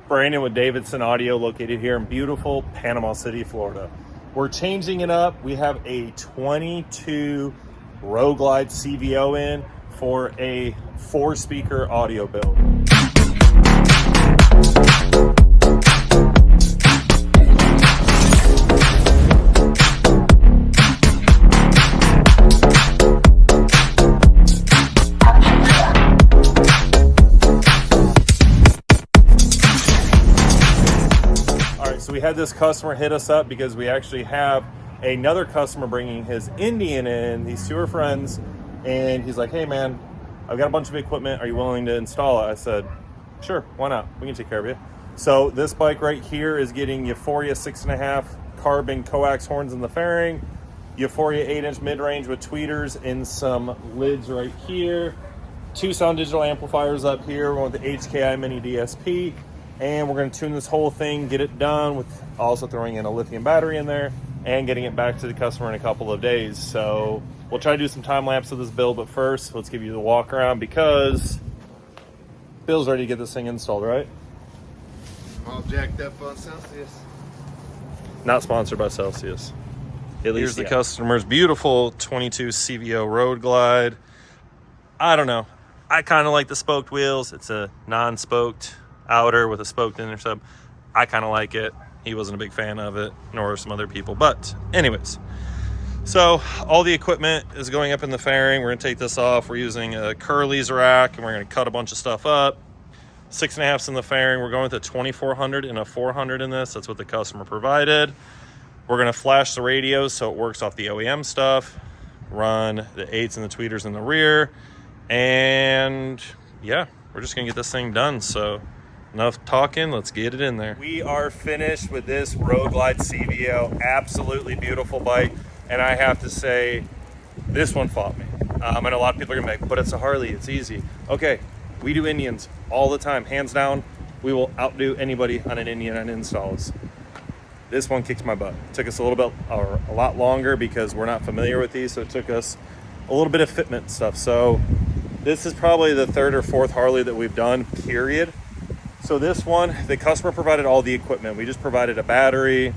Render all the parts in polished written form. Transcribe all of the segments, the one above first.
Brandon with Davidson Audio, located here in beautiful Panama City, Florida. We're changing it up. We have a 22 Road Glide CVO in for a 4-speaker audio build. So we had this customer hit us up because we actually have another customer bringing his Indian in. These two are friends, and he's like, hey man, I've got a bunch of equipment. Are you willing to install it? I said, sure, why not? We can take care of you. So this bike right here is getting Euphoria 6.5 carbon coax horns in the fairing, Euphoria 8-inch mid-range with tweeters and some lids right here, 2 sound digital amplifiers up here, one with the HKI Mini DSP. And we're going to tune this whole thing, get it done, with also throwing in a lithium battery in there and getting it back to the customer in a couple of days. So we'll try to do some time lapse of this build, but first let's give you the walk around because Bill's ready to get this thing installed, right? All jacked up on Celsius. Not sponsored by Celsius. At least here's the customer's beautiful 22 CVO Road Glide. I don't know. I kind of like the spoked wheels. It's a non-spoked outer with a spoked inner sub. I kind of like it. He wasn't a big fan of it, nor some other people. But anyways, so all the equipment is going up in the fairing. We're going to take this off. We're using a Curly's rack, and we're going to cut a bunch of stuff up. 6.5s in the fairing. We're going with a 2400 and a 400 in this. That's what the customer provided. We're going to flash the radios so it works off the OEM stuff. Run the 8s and the tweeters in the rear. And yeah, we're just going to get this thing done. So enough talking, let's get it in there. We are finished with this Road Glide CVO. Absolutely beautiful bike. And I have to say, this one fought me. I know a lot of people are gonna be like, but it's a Harley, it's easy. Okay, we do Indians all the time. Hands down, we will outdo anybody on an Indian on installs. This one kicks my butt. It took us a little bit, or a lot longer because we're not familiar with these. So it took us a little bit of fitment stuff. So this is probably the 3rd or 4th Harley that we've done, period. So this one, the customer provided all the equipment. We just provided a battery,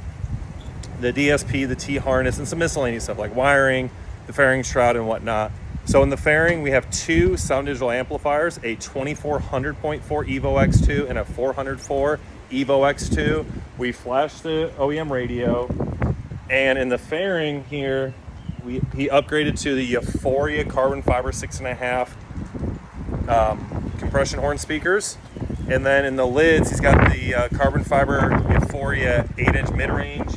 the DSP, the T-harness, and some miscellaneous stuff like wiring, the fairing shroud, and whatnot. So in the fairing, we have 2 sound digital amplifiers, a 2400.4 Evo X2 and a 404 Evo X2. We flashed the OEM radio. And in the fairing here, he upgraded to the Euphoria carbon fiber 6.5 compression horn speakers. And then in the lids, he's got the carbon fiber Euphoria 8-inch mid-range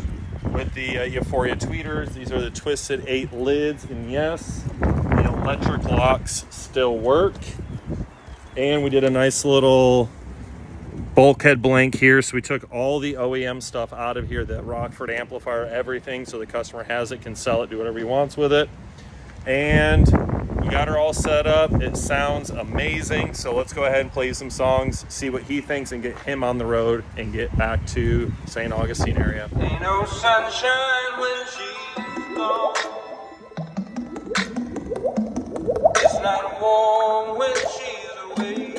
with the Euphoria tweeters. These are the twisted 8 lids. And yes, the electric locks still work. And we did a nice little bulkhead blank here. So we took all the OEM stuff out of here, the Rockford amplifier, everything. So the customer has it, can sell it, do whatever he wants with it. And we got her all set up. It sounds amazing. So let's go ahead and play some songs, see what he thinks, and get him on the road and get back to St. Augustine area. Ain't no sunshine when she's gone. It's not warm when she's away.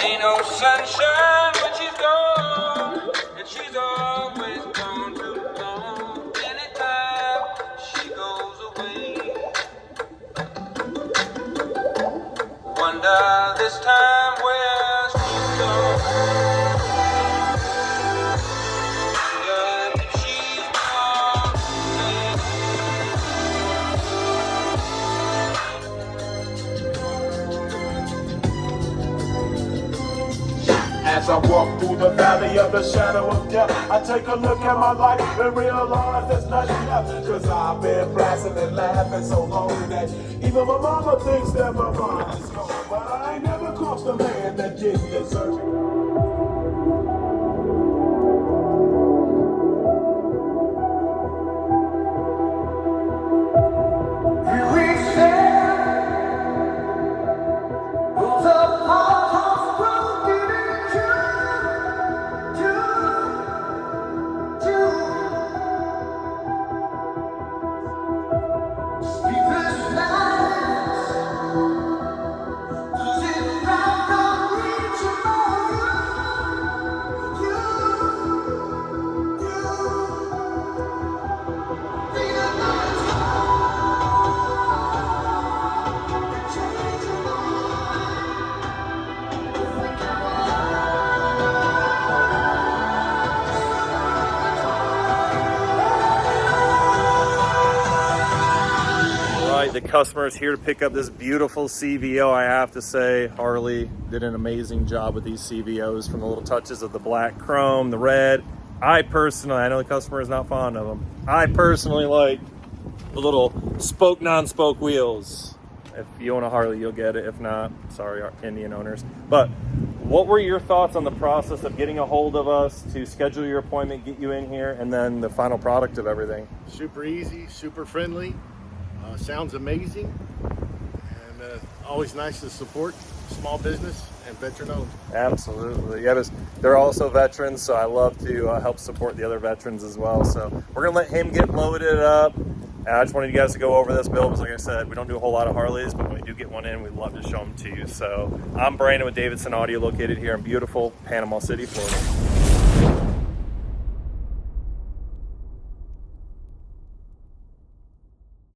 Ain't no sunshine when she's gone, and she's always gone too long. Anytime she goes away, wonder this time where she's gone. If she's gone, as I walk through the valley of the shadow of death, I take a look at my life and realize there's nothing left. Cause I've been blasting and laughing so long that even my mama thinks that my mind is gone. But I ain't never crossed a man that didn't deserve it. Does it customers here to pick up this beautiful CVO. I have to say, Harley did an amazing job with these CVOs, from the little touches of the black chrome, the red. I know the customer is not fond of them. I personally like the little spoke, non-spoke wheels. If you own a Harley, you'll get it. If not, sorry, our Indian owners. But what were your thoughts on the process of getting a hold of us to schedule your appointment, get you in here, and then the final product of everything? Super easy, super friendly. Sounds amazing. And always nice to support small business and veteran owned. Absolutely. Yeah, they're also veterans, so I love to help support the other veterans as well. So we're going to let him get loaded up. And I just wanted you guys to go over this build, because like I said, we don't do a whole lot of Harleys, but when we do get one in, we'd love to show them to you. So I'm Brandon with Davidson Audio, located here in beautiful Panama City, Florida.